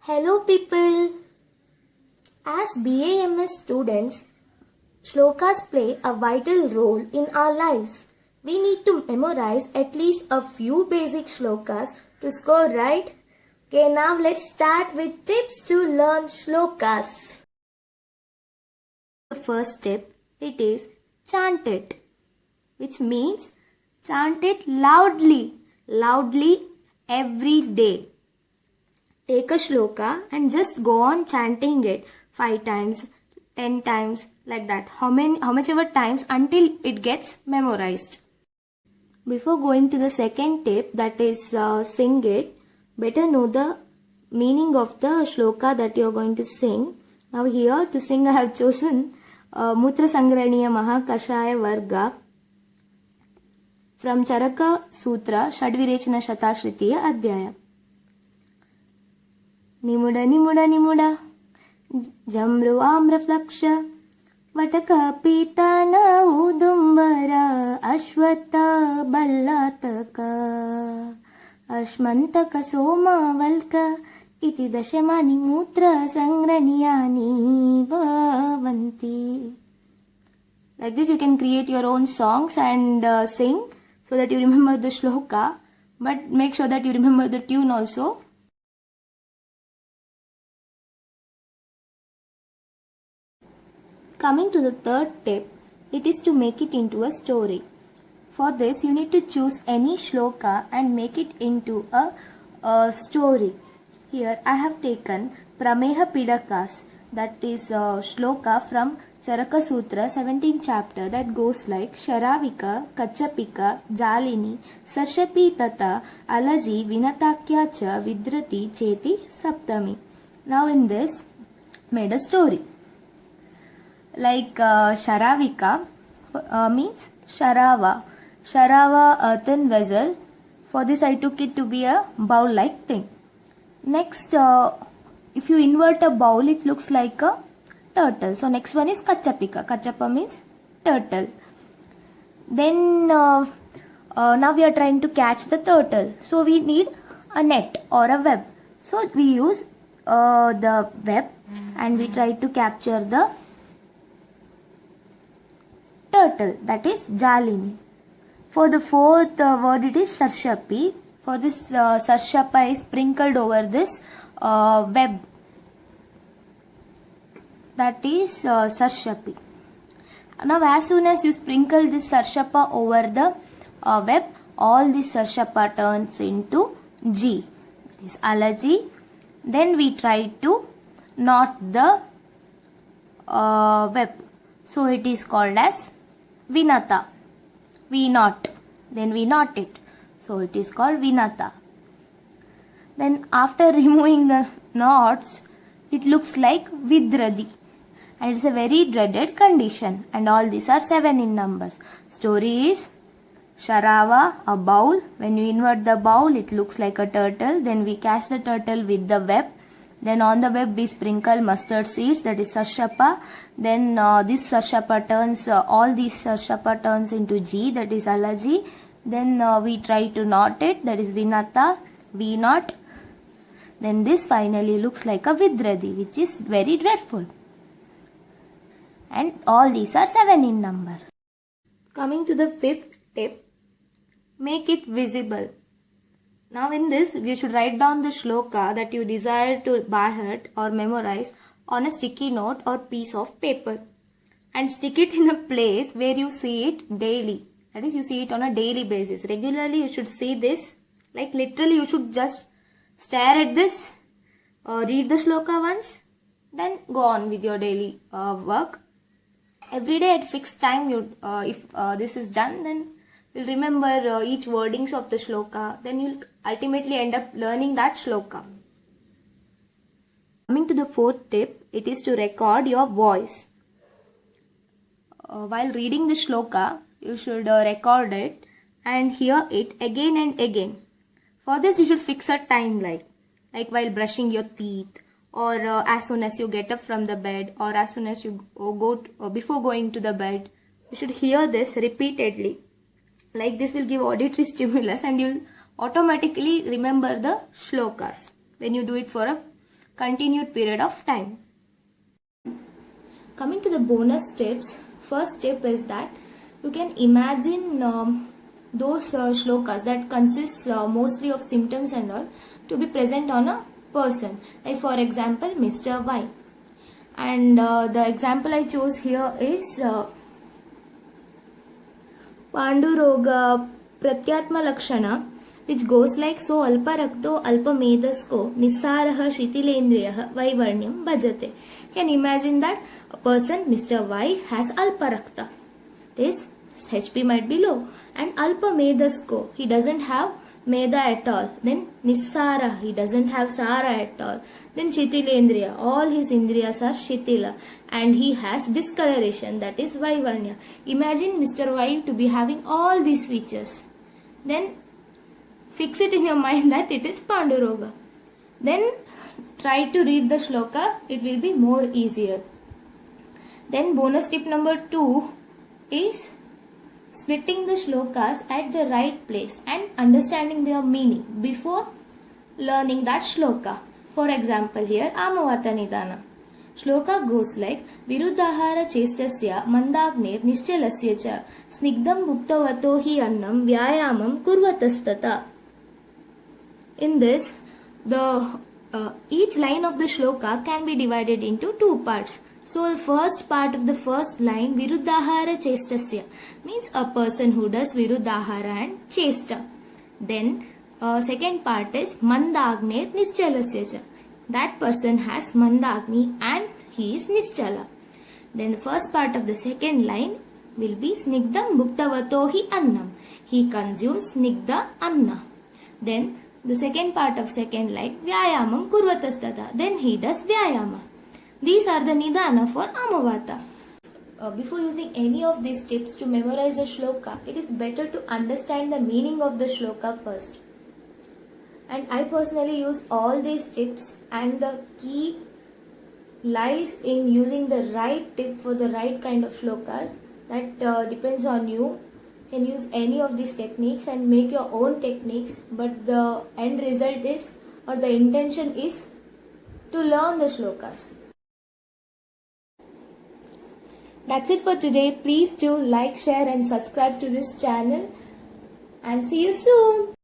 Hello people! As BAMS students, shlokas play a vital role in our lives. We need to memorize at least a few basic shlokas to score right. Okay, now let's start with tips to learn shlokas. The first tip, it is chant it, which means chant it loudly every day. Take a shloka and just go on chanting it 5 times, 10 times, like that. How much ever times until it gets memorized. Before going to the second tip, that is sing it, better know the meaning of the shloka that you are going to sing. Now here to sing I have chosen Mutra Sangraniya Mahakashaya Varga from Charaka Sutra Shadvirechana Shatashtritiya Adhyaya. निमुड निमुड निमुड जम्रु आम्रफ्लक्ष वटक पीतन उदुम्बर अश्वत्थ बल्लातक अश्मन्तक सोमवल्क इति दशमानि मूत्र संग्रहणीयानि भवन्ति. Like this you can create your own songs and sing so that you remember the shloka, but make sure that you remember the tune also. Coming to the third tip, it is to make it into a story. For this, you need to choose any shloka and make it into a story. Here, I have taken Prameha Pidakas, that is shloka from Charaka Sutra, 17th chapter, that goes like Sharavika, Kachapika, Jalini, Sarshapi Tata, Alaji, Vinatakya Cha, Vidrati, Cheti, Saptami. Now in this, made a story. Like Sharavika means Sharava. Sharava, earthen vessel. For this I took it to be a bowl-like thing. Next, if you invert a bowl, it looks like a turtle. So next one is Kachapika. Kachapa means turtle. Then now we are trying to catch the turtle. So we need a net or a web. So we use the web and we try to capture the turtle, that is Jalini. For the fourth word, it is Sarshapi. For this Sarshapa is sprinkled over this web, that is Sarshapi. Now as soon as you sprinkle this Sarshapa over the web, all this Sarshapa turns into G, that is Alaji. Then we try to knot the web, so it is called as Vinata. We knot. Then we knot it. So it is called Vinata. Then after removing the knots, it looks like Vidradi. And it's a very dreaded condition. And all these are 7 in numbers. Story is Sharava, a bowl. When you invert the bowl, it looks like a turtle. Then we catch the turtle with the web. Then on the web we sprinkle mustard seeds, that is Sarshapa. Then this Sarshapa turns, all these Sarshapa turns into G, that is Alaji. Then we try to knot it, that is Vinata, V knot. Then this finally looks like a Vidradi, which is very dreadful. And all these are 7 in number. Coming to the fifth tip, make it visible. Now in this, you should write down the shloka that you desire to by heart or memorize on a sticky note or piece of paper. And stick it in a place where you see it daily. That is, you see it on a daily basis. Regularly you should see this. Like literally you should just stare at this, read the shloka once, then go on with your daily work. Every day at fixed time, if this is done, then you'll remember each wordings of the shloka. Then you'll ultimately end up learning that shloka. Coming to the fourth tip, it is to record your voice. While reading the shloka, you should record it and hear it again and again. For this, you should fix a time like while brushing your teeth, or as soon as you get up from the bed, or as soon as you before going to the bed. You should hear this repeatedly. Like this will give auditory stimulus and you'll automatically remember the shlokas when you do it for a continued period of time. Coming to the bonus tips, first tip is that you can imagine those shlokas that consists mostly of symptoms and all to be present on a person. Like for example, Mr. Y. And the example I chose here is Panduroga Pratyatma Lakshana, which goes like so alpa rakto alpa medasko nisaraha shitilendriyaha vaivarnyam bhajate. Can imagine that a person, Mr. Y, has alpa rakta. His HP might be low, and alpa medasko, he doesn't have meda at all. Then nisara, he doesn't have sara at all. Then shitilendriya, all his indriyas are shitila, and he has discoloration, that is vaivarnya. Imagine Mr. Y to be having all these features. Then fix it in your mind that it is Panduroga. Then try to read the shloka, it will be more easier. Then bonus tip number 2 is splitting the shlokas at the right place and understanding their meaning before learning that shloka. For example, here Amavata Nidana. Shloka goes like Viruddhahara chestasya mandagner nischalasya cha snigdam bhuktavato hi annam vyayamam kurvatastata. In this, each line of the shloka can be divided into 2 parts. So the first part of the first line, Viruddhahara chestasya, means a person who does Viruddhahara and chesta. Then second part is Mandagner Nischalasya cha. That person has Mandagni and he is Nischala. Then the first part of the second line will be Snigdam Bhuktavato hi annam. He consumes Snigda Anna. Then the second part of second line, Vyayamam Kurvatastata. Then he does Vyayama. These are the Nidana for Amavata. Before using any of these tips to memorize a shloka, it is better to understand the meaning of the shloka first. And I personally use all these tips, and the key lies in using the right tip for the right kind of shlokas. That depends on you. You can use any of these techniques and make your own techniques, but the end result is, or the intention is, to learn the shlokas. That's it for today. Please do like, share and subscribe to this channel, and see you soon.